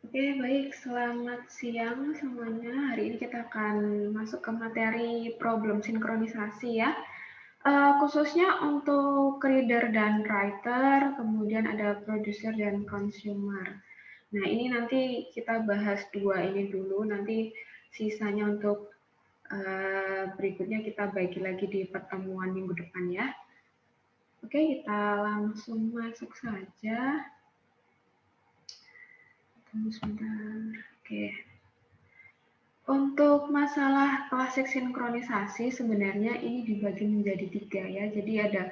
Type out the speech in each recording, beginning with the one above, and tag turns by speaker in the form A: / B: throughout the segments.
A: Oke, baik. Selamat siang semuanya. Hari ini kita akan masuk ke materi problem sinkronisasi ya. Khususnya untuk reader dan writer, kemudian ada producer dan consumer. Nah, ini nanti kita bahas dua ini dulu, nanti sisanya untuk berikutnya kita bagi lagi di pertemuan minggu depan ya. Oke, kita langsung masuk saja. Tunggu sebentar. Oke. Untuk masalah klasik sinkronisasi sebenarnya ini dibagi menjadi tiga ya. Jadi ada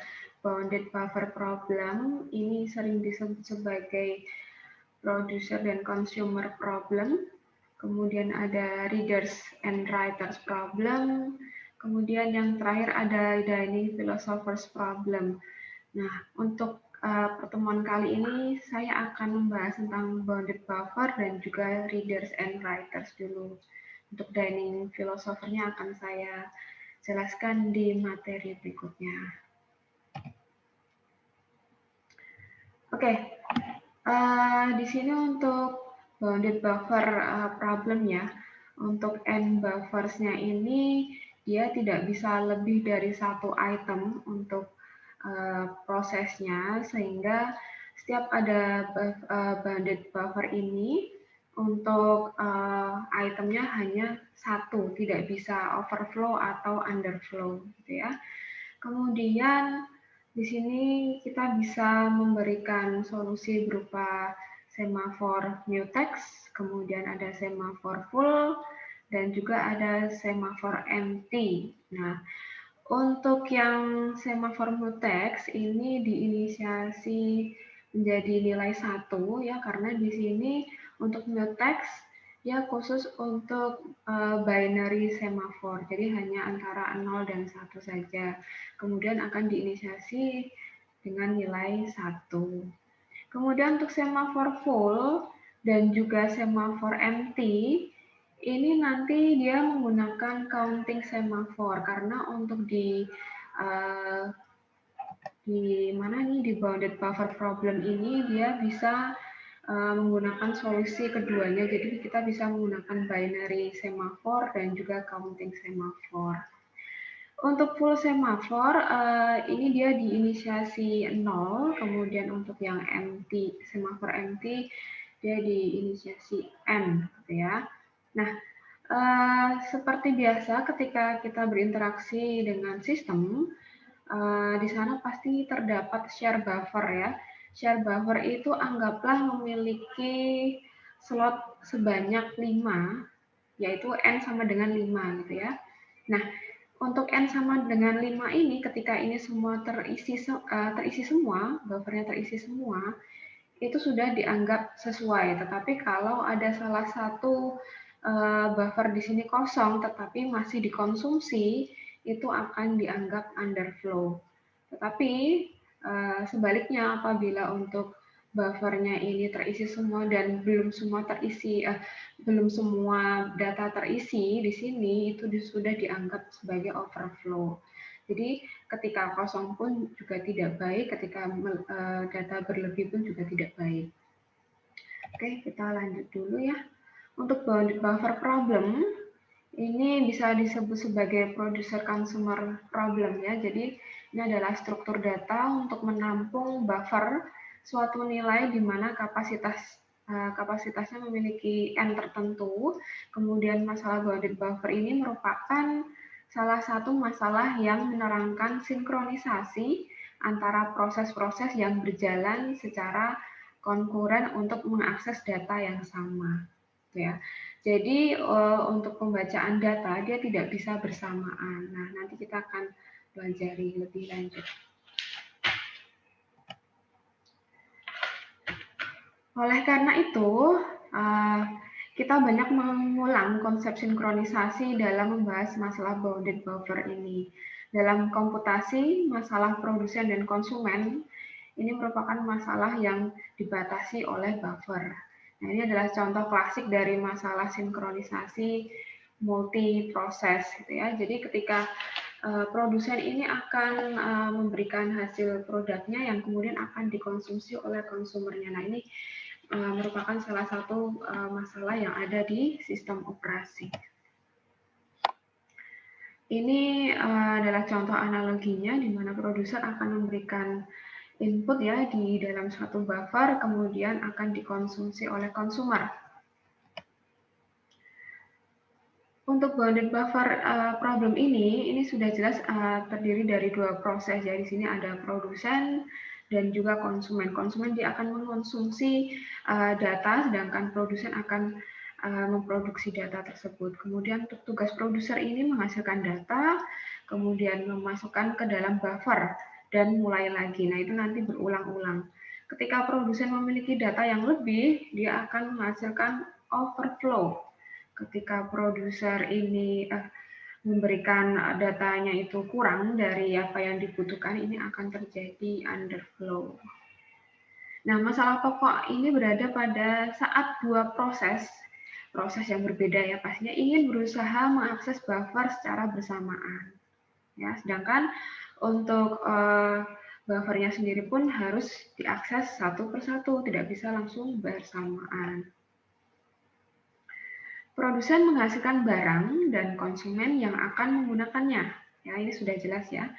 A: bounded buffer problem, ini sering disebut sebagai producer dan consumer problem. Kemudian ada readers and writers problem. Kemudian yang terakhir ada dining philosophers problem. Nah, untuk pertemuan kali ini saya akan membahas tentang bounded buffer dan juga readers and writers dulu. Untuk dining philosopher-nya akan saya jelaskan di materi berikutnya. Oke, di sini untuk bounded buffer problem ya. Untuk n buffers-nya ini dia tidak bisa lebih dari satu item untuk prosesnya, sehingga setiap ada bounded buffer ini untuk itemnya hanya satu, tidak bisa overflow atau underflow, gitu ya. Kemudian di sini kita bisa memberikan solusi berupa semafor mutex, kemudian ada semafor full, dan juga ada semafor empty. Nah, untuk yang semafor mutex ini diinisiasi menjadi nilai 1 ya, karena di sini untuk mutex ya khusus untuk binary semafor, jadi hanya antara 0 dan 1 saja. Kemudian akan diinisiasi dengan nilai 1. Kemudian untuk semafor full dan juga semafor empty, ini nanti dia menggunakan counting semafor karena untuk uh, di mana nih di bounded buffer problem ini dia bisa menggunakan solusi keduanya. Jadi kita bisa menggunakan binary semafor dan juga counting semafor. Untuk full semafor ini dia diinisiasi 0, kemudian untuk yang empty, semafor empty dia diinisiasi n, gitu ya. Nah, seperti biasa ketika kita berinteraksi dengan sistem, di sana pasti terdapat share buffer ya. Share buffer itu anggaplah memiliki slot sebanyak 5, yaitu n sama dengan 5 gitu ya. Nah, untuk n sama dengan 5 ini ketika ini semua terisi semua, buffernya terisi semua, itu sudah dianggap sesuai. Tetapi kalau ada salah satu buffer di sini kosong tetapi masih dikonsumsi, itu akan dianggap underflow. Tetapi sebaliknya apabila untuk buffernya ini terisi semua dan belum semua data terisi di sini, itu sudah dianggap sebagai overflow. Jadi ketika kosong pun juga tidak baik, ketika data berlebih pun juga tidak baik. Oke, kita lanjut dulu ya. Untuk bounded buffer problem, ini bisa disebut sebagai producer consumer problem ya. Jadi ini adalah struktur data untuk menampung buffer suatu nilai di mana kapasitasnya memiliki n tertentu. Kemudian masalah bounded buffer ini merupakan salah satu masalah yang menerangkan sinkronisasi antara proses-proses yang berjalan secara konkuren untuk mengakses data yang sama. Ya. Jadi untuk pembacaan data dia tidak bisa bersamaan. Nah, nanti kita akan pelajari lebih lanjut. Oleh karena itu, kita banyak mengulang konsep sinkronisasi dalam membahas masalah bounded buffer ini. Dalam komputasi, masalah produsen dan konsumen ini merupakan masalah yang dibatasi oleh buffer. Nah, ini adalah contoh klasik dari masalah sinkronisasi multi proses gitu ya. Jadi ketika produsen ini akan memberikan hasil produknya yang kemudian akan dikonsumsi oleh konsumernya. Nah, ini merupakan salah satu masalah yang ada di sistem operasi. Ini adalah contoh analoginya di mana produser akan memberikan input ya di dalam suatu buffer, kemudian akan dikonsumsi oleh konsumer. Untuk bounded buffer problem ini sudah jelas terdiri dari dua proses. Ya, di sini ada produsen dan juga konsumen. Konsumen dia akan mengkonsumsi data, sedangkan produsen akan memproduksi data tersebut. Kemudian untuk tugas produser ini menghasilkan data, kemudian memasukkan ke dalam buffer dan mulai lagi. Nah, itu nanti berulang-ulang. Ketika produsen memiliki data yang lebih, dia akan menghasilkan overflow. Ketika produser ini memberikan datanya itu kurang dari apa yang dibutuhkan, ini akan terjadi underflow. Nah, masalah pokok ini berada pada saat dua proses yang berbeda ya, pastinya ingin berusaha mengakses buffer secara bersamaan. Ya, sedangkan untuk buffernya sendiri pun harus diakses satu persatu, tidak bisa langsung bersamaan. Produsen menghasilkan barang dan konsumen yang akan menggunakannya. Ya, ini sudah jelas ya.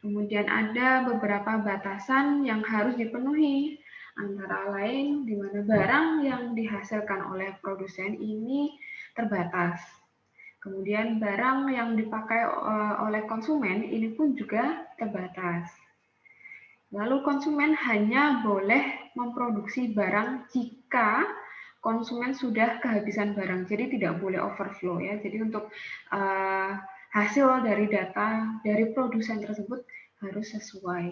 A: Kemudian ada beberapa batasan yang harus dipenuhi, antara lain di mana barang yang dihasilkan oleh produsen ini terbatas. Kemudian barang yang dipakai oleh konsumen ini pun juga terbatas. Lalu konsumen hanya boleh memproduksi barang jika konsumen sudah kehabisan barang, jadi tidak boleh overflow ya. Jadi untuk hasil dari data dari produsen tersebut harus sesuai.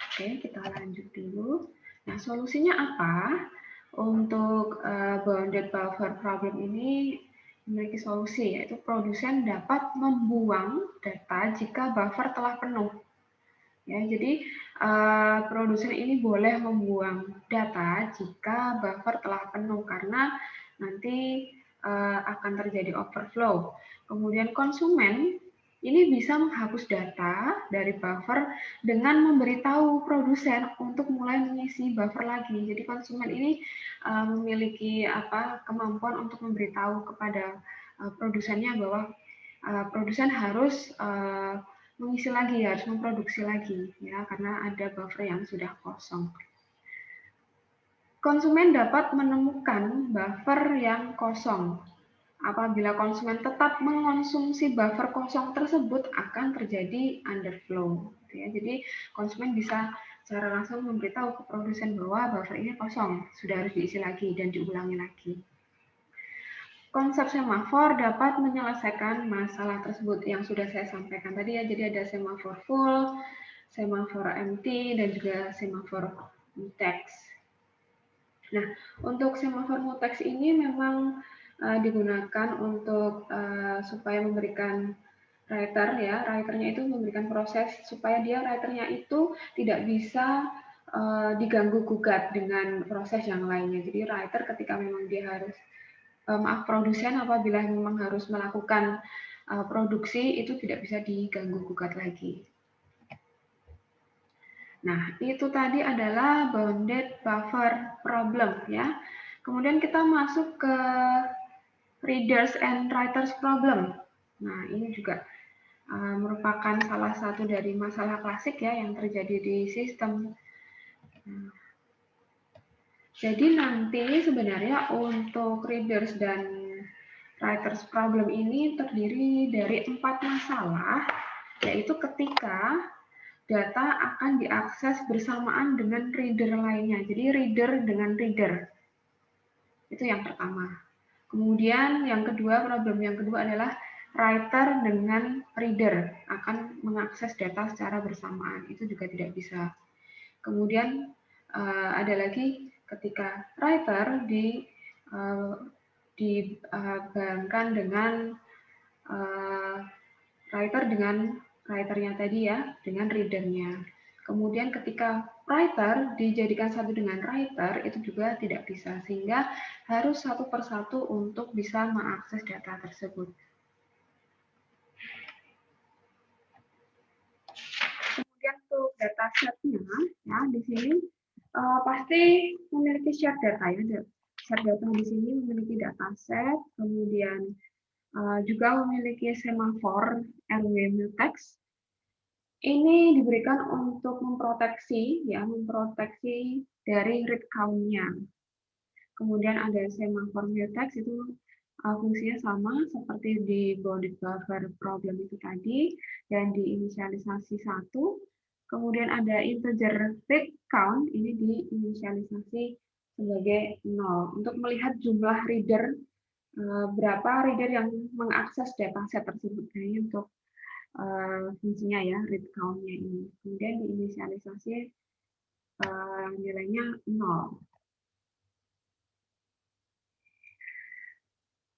A: Oke, kita lanjut dulu. Nah, solusinya apa? Untuk bounded buffer problem ini memiliki solusi, yaitu produsen dapat membuang data jika buffer telah penuh. Ya, jadi produsen ini boleh membuang data jika buffer telah penuh karena nanti akan terjadi overflow. Kemudian konsumen ini bisa menghapus data dari buffer dengan memberitahu produsen untuk mulai mengisi buffer lagi. Jadi konsumen ini memiliki kemampuan untuk memberitahu kepada produsennya bahwa produsen harus mengisi lagi, harus memproduksi lagi ya, karena ada buffer yang sudah kosong. Konsumen dapat menemukan buffer yang kosong. Apabila konsumen tetap mengonsumsi buffer kosong tersebut, akan terjadi underflow. Ya, jadi konsumen bisa secara langsung memberitahu ke produsen bahwa buffer ini kosong, sudah harus diisi lagi dan diulangi lagi. Konsep semafor dapat menyelesaikan masalah tersebut yang sudah saya sampaikan tadi ya. Jadi ada semafor full, semafor empty, dan juga semafor mutex. Nah, untuk semafor mutex ini memang digunakan untuk supaya memberikan writer ya, writernya itu memberikan proses supaya dia writernya itu tidak bisa diganggu gugat dengan proses yang lainnya. Jadi writer ketika memang dia harus produsen apabila memang harus melakukan produksi itu tidak bisa diganggu gugat lagi. Nah, itu tadi adalah bounded buffer problem ya. Kemudian kita masuk ke readers and writers problem. Nah, ini juga merupakan salah satu dari masalah klasik ya yang terjadi di sistem. Jadi nanti sebenarnya untuk readers dan writers problem ini terdiri dari 4 masalah, yaitu ketika data akan diakses bersamaan dengan reader lainnya. Jadi reader dengan reader. Itu yang pertama. Kemudian yang kedua, problem yang kedua adalah writer dengan reader akan mengakses data secara bersamaan. Itu juga tidak bisa. Kemudian ada lagi ketika writer dibarengkan dengan writer dengan writernya tadi ya, dengan readernya. Kemudian ketika writer dijadikan satu dengan writer itu juga tidak bisa, sehingga harus satu persatu untuk bisa mengakses data tersebut. Kemudian untuk datasetnya, ya di sini Pasti memiliki shared data ya. Shared data di sini memiliki dataset, kemudian juga memiliki semafor RW mutex. Ini diberikan untuk memproteksi dari read count-nya. Kemudian ada semafor mutex, itu fungsinya sama seperti di bounded buffer problem itu tadi, dan diinisialisasi 1. Kemudian ada integer read count, ini diinisialisasi sebagai 0 untuk melihat jumlah reader, berapa reader yang mengakses dataset tersebut. Nah, ini untuk fungsinya ya, read count-nya ini. Kemudian diinisialisasi nilainya 0.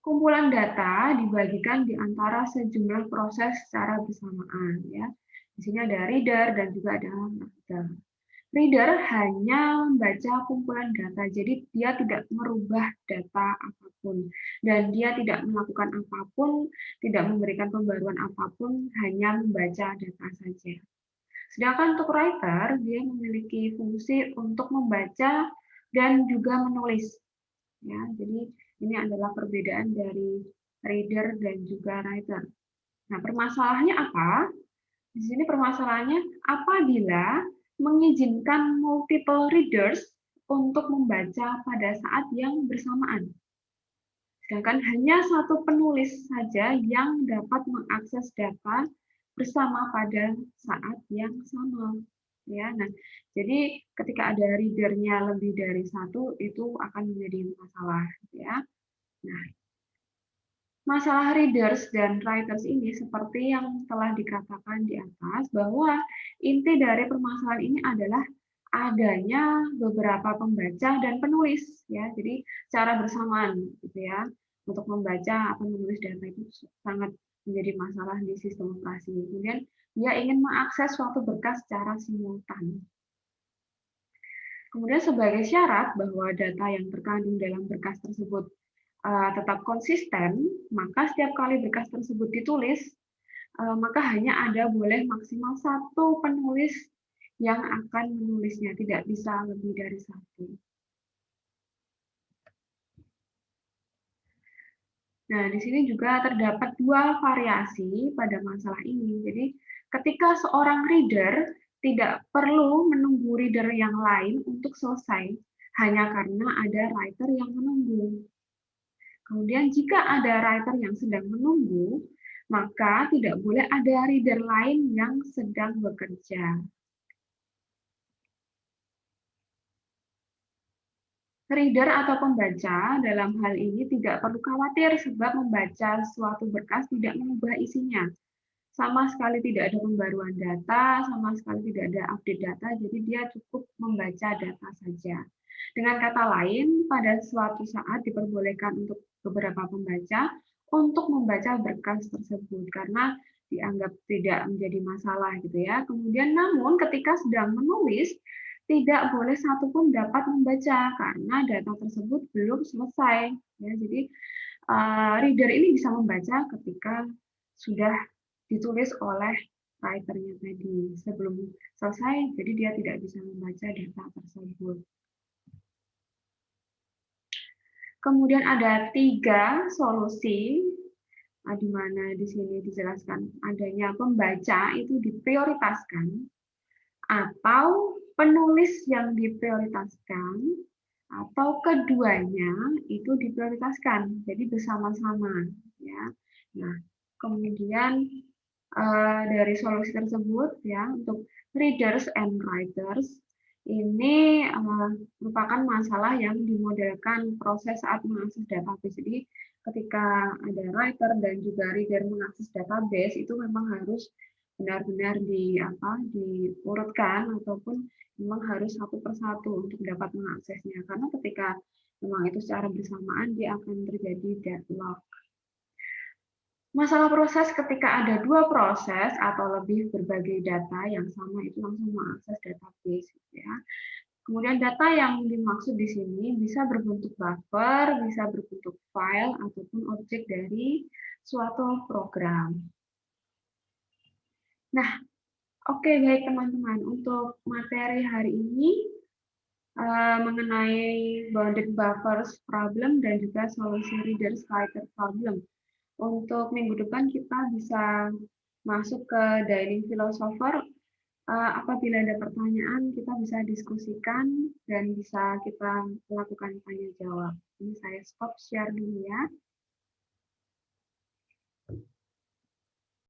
A: Kumpulan data dibagikan di antara sejumlah proses secara bersamaan ya. Di sini ada reader dan juga ada writer. Reader hanya membaca kumpulan data, jadi dia tidak merubah data apapun dan dia tidak melakukan apapun, tidak memberikan pembaruan apapun, hanya membaca data saja. Sedangkan untuk writer, dia memiliki fungsi untuk membaca dan juga menulis. Ya, jadi ini adalah perbedaan dari reader dan juga writer. Nah, permasalahannya apa? Di sini permasalahannya apabila mengizinkan multiple readers untuk membaca pada saat yang bersamaan. Sedangkan hanya satu penulis saja yang dapat mengakses data bersama pada saat yang sama. Ya, nah, jadi ketika ada readernya lebih dari satu, itu akan menjadi masalah. Ya. Nah, masalah readers dan writers ini seperti yang telah dikatakan di atas, bahwa inti dari permasalahan ini adalah adanya beberapa pembaca dan penulis ya. Jadi secara bersamaan gitu ya. Untuk membaca atau menulis data itu sangat menjadi masalah di sistem operasi. Kemudian dia ingin mengakses suatu berkas secara simultan. Kemudian sebagai syarat bahwa data yang terkandung dalam berkas tersebut tetap konsisten, maka setiap kali berkas tersebut ditulis, maka hanya ada boleh maksimal satu penulis yang akan menulisnya, tidak bisa lebih dari satu. Nah, di sini juga terdapat dua variasi pada masalah ini. Jadi, ketika seorang reader tidak perlu menunggu reader yang lain untuk selesai, hanya karena ada writer yang menunggu. Kemudian jika ada writer yang sedang menunggu, maka tidak boleh ada reader lain yang sedang bekerja. Reader atau pembaca dalam hal ini tidak perlu khawatir sebab membaca suatu berkas tidak mengubah isinya. Sama sekali tidak ada pembaruan data, sama sekali tidak ada update data, jadi dia cukup membaca data saja. Dengan kata lain, pada suatu saat diperbolehkan untuk beberapa pembaca untuk membaca berkas tersebut karena dianggap tidak menjadi masalah gitu ya. Kemudian namun ketika sedang menulis tidak boleh satupun dapat membaca karena data tersebut belum selesai. Ya, jadi reader ini bisa membaca ketika sudah ditulis oleh writer-nya tadi sebelum selesai, jadi dia tidak bisa membaca data tersebut. Kemudian ada 3 solusi, di mana di sini dijelaskan adanya pembaca itu diprioritaskan, atau penulis yang diprioritaskan, atau keduanya itu diprioritaskan, jadi bersama-sama. Ya. Nah, kemudian dari solusi tersebut, ya untuk readers and writers, ini merupakan masalah yang dimodelkan proses saat mengakses database. Jadi ketika ada writer dan juga reader mengakses database, itu memang harus benar-benar diurutkan ataupun memang harus satu persatu untuk dapat mengaksesnya. Karena ketika memang itu secara bersamaan, dia akan terjadi deadlock. Masalah proses ketika ada 2 proses atau lebih berbagai data yang sama itu langsung mengakses database ya. Kemudian data yang dimaksud di sini bisa berbentuk buffer, bisa berbentuk file ataupun objek dari suatu program. Nah, oke baik teman-teman, untuk materi hari ini mengenai bounded buffers problem dan juga solusi reader slider problem. Untuk minggu depan kita bisa masuk ke dining philosopher. Apabila ada pertanyaan, kita bisa diskusikan dan bisa kita lakukan tanya jawab. Ini saya stop share dulu ya.